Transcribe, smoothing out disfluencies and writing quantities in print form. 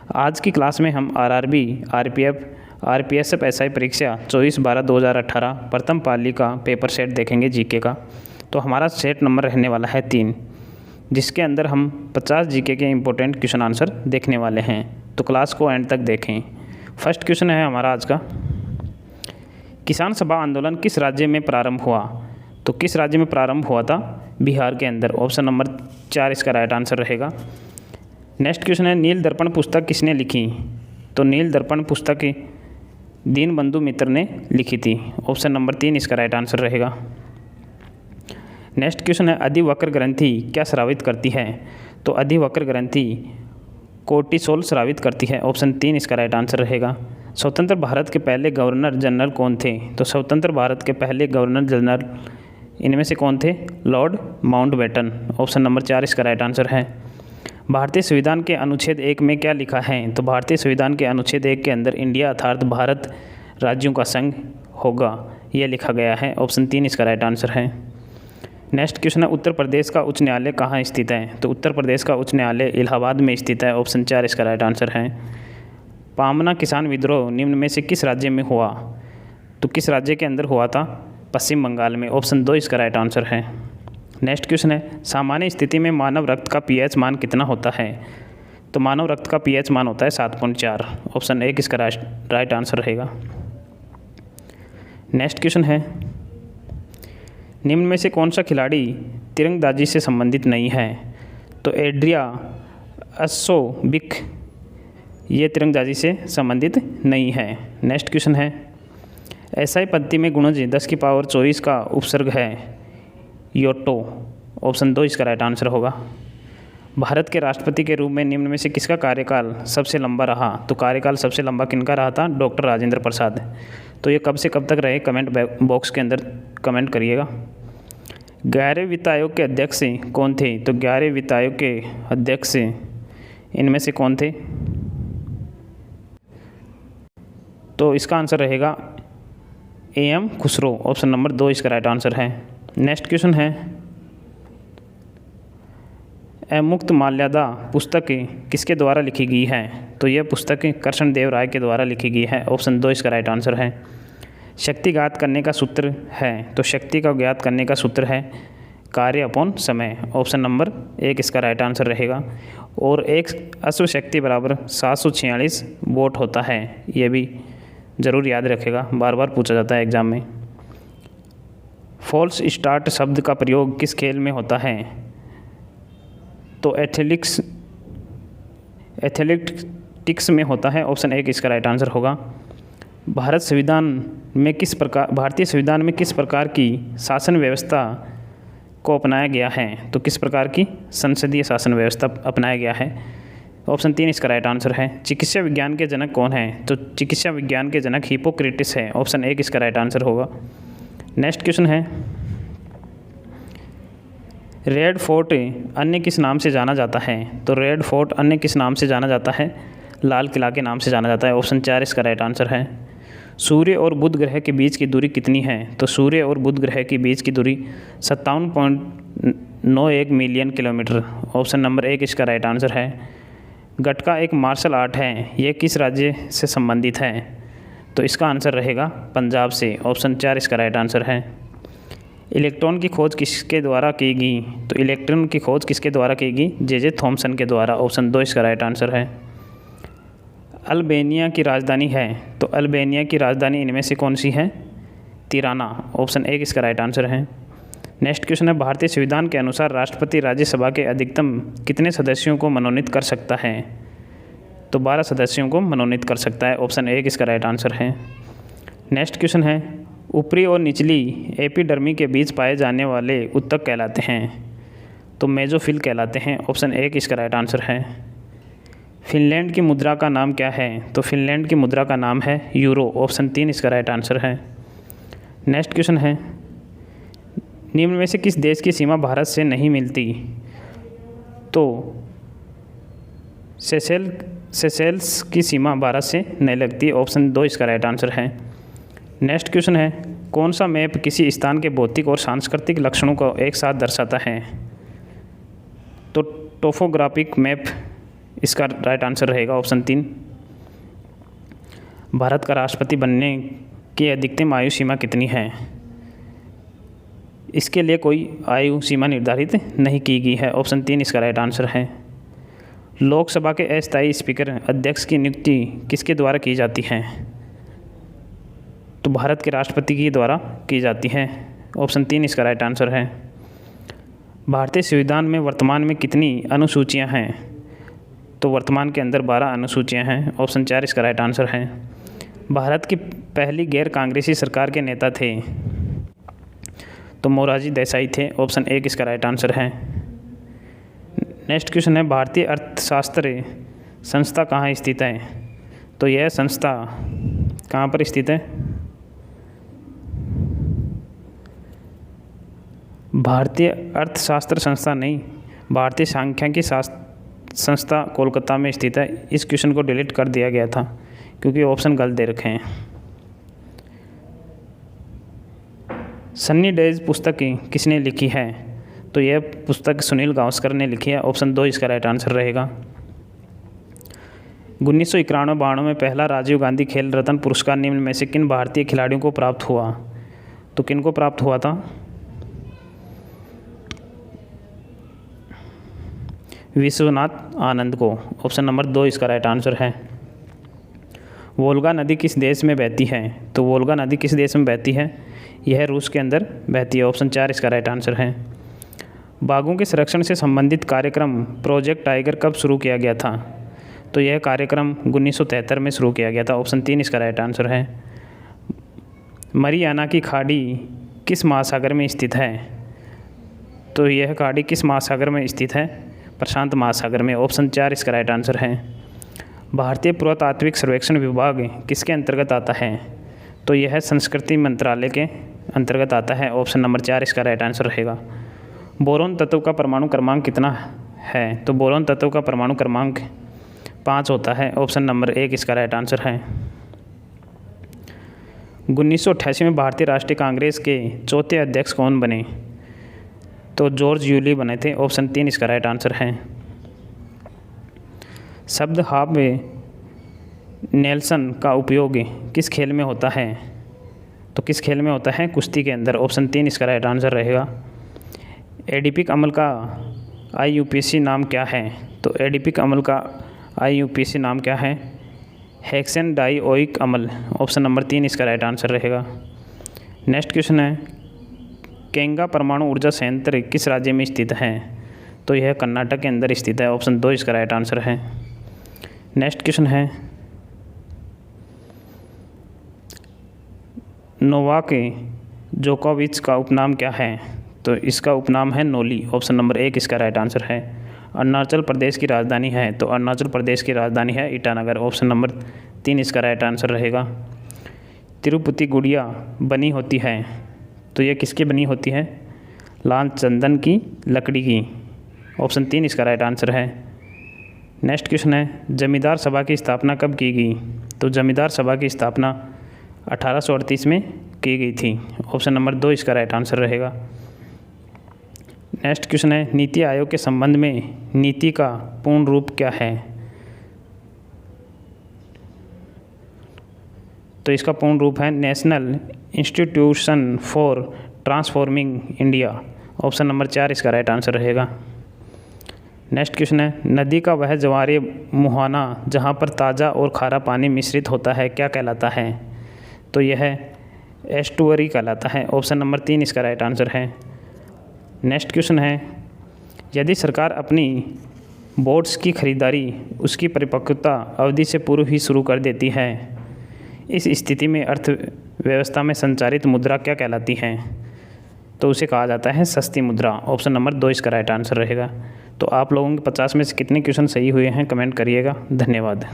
आज की क्लास में हम आरआरबी, आरपीएफ, आरपीएसएफ एसआई परीक्षा 24/12/2018 प्रथम पाली का पेपर सेट देखेंगे जीके का। तो हमारा सेट नंबर रहने वाला है 3, जिसके अंदर हम 50 जीके के इम्पोर्टेंट क्वेश्चन आंसर देखने वाले हैं। तो क्लास को एंड तक देखें। फर्स्ट क्वेश्चन है हमारा आज का, किसान सभा आंदोलन किस राज्य में प्रारंभ हुआ? तो किस राज्य में प्रारंभ हुआ था? बिहार के अंदर। ऑप्शन नंबर 4 इसका राइट आंसर रहेगा। नेक्स्ट क्वेश्चन है, नील दर्पण पुस्तक किसने लिखी? तो नील दर्पण पुस्तक दीनबंधु मित्र ने लिखी थी। ऑप्शन नंबर 3 इसका राइट आंसर रहेगा। नेक्स्ट क्वेश्चन है, अधिवक्र ग्रंथि क्या स्रावित करती है? तो अधिवक्र ग्रंथि कोर्टिसोल स्रावित करती है। ऑप्शन 3 इसका राइट आंसर रहेगा। स्वतंत्र भारत के पहले गवर्नर जनरल कौन थे? तो स्वतंत्र भारत के पहले गवर्नर जनरल इनमें से कौन थे? Lord Mountbatten. ऑप्शन नंबर 4 इसका राइट आंसर है। भारतीय संविधान के अनुच्छेद 1 में क्या लिखा है? तो भारतीय संविधान के अनुच्छेद 1 के अंदर इंडिया अर्थात भारत राज्यों का संघ होगा, यह लिखा गया है। ऑप्शन 3 इसका राइट आंसर है। नेक्स्ट क्वेश्चन है, उत्तर प्रदेश का उच्च न्यायालय कहाँ स्थित है? तो उत्तर प्रदेश का उच्च न्यायालय इलाहाबाद में स्थित है। ऑप्शन 4 इसका राइट आंसर है। पामना किसान विद्रोह निम्न में से किस राज्य में हुआ? तो किस राज्य के अंदर हुआ था? पश्चिम बंगाल में। ऑप्शन 2 इसका राइट आंसर है। नेक्स्ट क्वेश्चन है, सामान्य स्थिति में मानव रक्त का पीएच मान कितना होता है? तो मानव रक्त का पीएच मान होता है 7.4। ऑप्शन 1 इसका राइट आंसर रहेगा। नेक्स्ट क्वेश्चन है, निम्न में से कौन सा खिलाड़ी तीरंदाजी से संबंधित नहीं है? तो एड्रिया अस्सोबिक ये तीरंदाजी से संबंधित नहीं है। नेक्स्ट क्वेश्चन है, एसआई पद्धति में गुणज 10⁻24 का उपसर्ग है योटो। ऑप्शन 2 इसका राइट आंसर होगा। भारत के राष्ट्रपति के रूप में निम्न में से किसका कार्यकाल सबसे लंबा रहा? तो कार्यकाल सबसे लंबा किनका रहा था? डॉक्टर राजेंद्र प्रसाद। तो ये कब से कब तक रहे? कमेंट बॉक्स के अंदर कमेंट करिएगा। 11वें वित्त आयोग के अध्यक्ष कौन थे? तो 11वें वित्त आयोग के अध्यक्ष इनमें से कौन थे? तो इसका आंसर रहेगा AM खुसरो। ऑप्शन नंबर 2 इसका राइट आंसर है। नेक्स्ट क्वेश्चन है, मुक्त माल्यादा पुस्तक किसके द्वारा लिखी गई है? तो यह पुस्तक कृष्णदेव राय के द्वारा लिखी गई है। ऑप्शन 2 इसका राइट आंसर है। शक्ति ज्ञात करने का सूत्र है? तो शक्ति का ज्ञात करने का सूत्र है कार्य अपॉन समय। ऑप्शन नंबर 1 इसका राइट आंसर रहेगा। और एक अश्व शक्ति बराबर 746 वोट होता है, यह भी ज़रूर याद रखेगा, बार बार पूछा जाता है एग्जाम में। फॉल्स स्टार्ट शब्द का प्रयोग किस खेल में होता है? तो एथलेटिक्स में होता है। ऑप्शन 1 इसका राइट आंसर होगा। भारतीय संविधान में किस प्रकार की शासन व्यवस्था को अपनाया गया है? तो किस प्रकार की संसदीय शासन व्यवस्था अपनाया गया है? ऑप्शन 3 इसका राइट आंसर है। चिकित्सा विज्ञान के जनक कौन है? तो चिकित्सा विज्ञान के जनक हिपोक्रेटिस है। ऑप्शन 1 इसका राइट आंसर होगा। नेक्स्ट क्वेश्चन है, रेड फोर्ट अन्य किस नाम से जाना जाता है? तो रेड फोर्ट अन्य किस नाम से जाना जाता है? लाल किला के नाम से जाना जाता है। ऑप्शन 4 इसका राइट आंसर है। सूर्य और बुध ग्रह के बीच की दूरी कितनी है? तो सूर्य और बुध ग्रह के बीच की दूरी 57.91 मिलियन किलोमीटर। ऑप्शन नंबर 1 इसका राइट आंसर है। गटका एक मार्शल आर्ट है, यह किस राज्य से संबंधित है? तो इसका आंसर रहेगा पंजाब से। ऑप्शन 4 इसका राइट आंसर है। इलेक्ट्रॉन की खोज किसके द्वारा की गई? तो इलेक्ट्रॉन की खोज किसके द्वारा की गई? जे थॉमसन के द्वारा। ऑप्शन 2 इसका राइट आंसर है। अल्बानिया की राजधानी है, तो अल्बानिया की राजधानी इनमें से कौन सी है? तिराना। ऑप्शन 1 इसका राइट आंसर है। नेक्स्ट क्वेश्चन है, भारतीय संविधान के अनुसार राष्ट्रपति राज्यसभा के अधिकतम कितने सदस्यों को मनोनीत कर सकता है? तो 12 सदस्यों को मनोनीत कर सकता है। ऑप्शन 1 इसका राइट आंसर है। नेक्स्ट क्वेश्चन है, ऊपरी और निचली एपिडर्मी के बीच पाए जाने वाले ऊतक कहलाते हैं? तो मेसोफिल कहलाते हैं। ऑप्शन 1 इसका राइट आंसर है। फिनलैंड की मुद्रा का नाम क्या है? तो फिनलैंड की मुद्रा का नाम है यूरो। ऑप्शन 3 इसका राइट आंसर है। नेक्स्ट क्वेश्चन है, निम्न में से किस देश की सीमा भारत से नहीं मिलती? तो सेशेल्स की सीमा भारत से नहीं लगती। ऑप्शन 2 इसका राइट आंसर है। नेक्स्ट क्वेश्चन है, कौन सा मैप किसी स्थान के भौतिक और सांस्कृतिक लक्षणों को एक साथ दर्शाता है? तो टोपोग्राफिक मैप इसका राइट आंसर रहेगा ऑप्शन 3। भारत का राष्ट्रपति बनने की अधिकतम आयु सीमा कितनी है? इसके लिए कोई आयु सीमा निर्धारित नहीं की गई है। ऑप्शन 3 इसका राइट आंसर है। लोकसभा के अस्थायी स्पीकर अध्यक्ष की नियुक्ति किसके द्वारा की जाती है? तो भारत के राष्ट्रपति के द्वारा की जाती है। ऑप्शन 3 इसका राइट आंसर है। भारतीय संविधान में वर्तमान में कितनी अनुसूचियां हैं? तो वर्तमान के अंदर 12 अनुसूचियां हैं। ऑप्शन 4 इसका राइट आंसर है। भारत की पहली गैर कांग्रेसी सरकार के नेता थे? तो मोरारजी देसाई थे। ऑप्शन 1 इसका राइट आंसर है। नेक्स्ट क्वेश्चन है, भारतीय अर्थशास्त्र संस्था कहाँ स्थित है? तो यह संस्था कहाँ पर स्थित है? भारतीय अर्थशास्त्र संस्था नहीं, भारतीय सांख्यिकी संस्था कोलकाता में स्थित है। इस क्वेश्चन को डिलीट कर दिया गया था क्योंकि ऑप्शन गलत दे रखे हैं। सन्नी डेज पुस्तक किसने लिखी है? तो यह पुस्तक सुनील गावस्कर ने लिखी है। ऑप्शन 2 इसका राइट आंसर रहेगा। 1991-92 में पहला राजीव गांधी खेल रत्न पुरस्कार निम्न में से किन भारतीय खिलाड़ियों को प्राप्त हुआ? तो किन को प्राप्त हुआ था? विश्वनाथ आनंद को। ऑप्शन नंबर 2 इसका राइट आंसर है। वोल्गा नदी किस देश में बहती है? तो वोल्गा नदी किस देश में बहती है? यह रूस के अंदर बहती है। ऑप्शन 4 इसका राइट आंसर है। बाघों के संरक्षण से संबंधित कार्यक्रम प्रोजेक्ट टाइगर कब शुरू किया गया था? तो यह कार्यक्रम 1973 में शुरू किया गया था। ऑप्शन 3 इसका राइट आंसर है। मरियाना की खाड़ी किस महासागर में स्थित है? तो यह खाड़ी किस महासागर में स्थित है? प्रशांत महासागर में। ऑप्शन 4 इसका राइट आंसर है। भारतीय पुरातात्विक सर्वेक्षण विभाग किसके अंतर्गत आता है? तो यह संस्कृति मंत्रालय के अंतर्गत आता है। ऑप्शन नंबर 4 इसका राइट आंसर रहेगा। बोरोन तत्व का परमाणु क्रमांक कितना है? तो बोरोन तत्व का परमाणु क्रमांक 5 होता है। ऑप्शन नंबर 1 इसका राइट आंसर है। 1988 में भारतीय राष्ट्रीय कांग्रेस के चौथे अध्यक्ष कौन बने? तो जॉर्ज यूली बने थे। ऑप्शन 3 इसका राइट आंसर है। शब्द हाफ नेल्सन का उपयोग किस खेल में होता है? तो किस खेल में होता है? कुश्ती के अंदर। ऑप्शन 3 इसका राइट आंसर रहेगा। एडिपिक अम्ल का IUPAC नाम क्या है? तो एडिपिक अम्ल का IUPAC नाम क्या है? हेक्सेन डाइओइक अम्ल। ऑप्शन नंबर 3 इसका राइट आंसर रहेगा। नेक्स्ट क्वेश्चन है, केंगा परमाणु ऊर्जा संयंत्र किस राज्य में स्थित है? तो यह कर्नाटक के अंदर स्थित है। ऑप्शन 2 इसका राइट आंसर है। नेक्स्ट क्वेश्चन है, नोवाक जोकोविच का उपनाम क्या है? तो इसका उपनाम है नोली। ऑप्शन नंबर 1 इसका राइट आंसर है। अरुणाचल प्रदेश की राजधानी है? तो अरुणाचल प्रदेश की राजधानी है ईटानगर। ऑप्शन नंबर 3 इसका राइट आंसर रहेगा। तिरुपति गुड़िया बनी होती है? तो यह किसकी बनी होती है? लाल चंदन की लकड़ी की। ऑप्शन 3 इसका राइट आंसर है। नेक्स्ट क्वेश्चन है, जमींदार सभा की स्थापना कब की गई? तो जमींदार सभा की स्थापना 1838 में की गई थी। ऑप्शन नंबर 2 इसका राइट आंसर रहेगा। नेक्स्ट क्वेश्चन है, नीति आयोग के संबंध में नीति का पूर्ण रूप क्या है? तो इसका पूर्ण रूप है national institution for transforming India. Option number 4 इसका राइट आंसर रहेगा। नेक्स्ट क्वेश्चन है, नदी का वह ज्वारीय मुहाना जहाँ पर ताज़ा और खारा पानी मिश्रित होता है क्या कहलाता है? तो यह एस्टुअरी कहलाता है। ऑप्शन नंबर 3 इसका राइट आंसर है। नेक्स्ट क्वेश्चन है, यदि सरकार अपनी बॉन्ड्स की खरीदारी उसकी परिपक्वता अवधि से पूर्व ही शुरू कर देती है, इस स्थिति में अर्थव्यवस्था में संचारित मुद्रा क्या कहलाती है? तो उसे कहा जाता है सस्ती मुद्रा। ऑप्शन नंबर 2 इसका राइट आंसर रहेगा। तो आप लोगों के 50 में से कितने क्वेश्चन सही हुए हैं कमेंट करिएगा। धन्यवाद।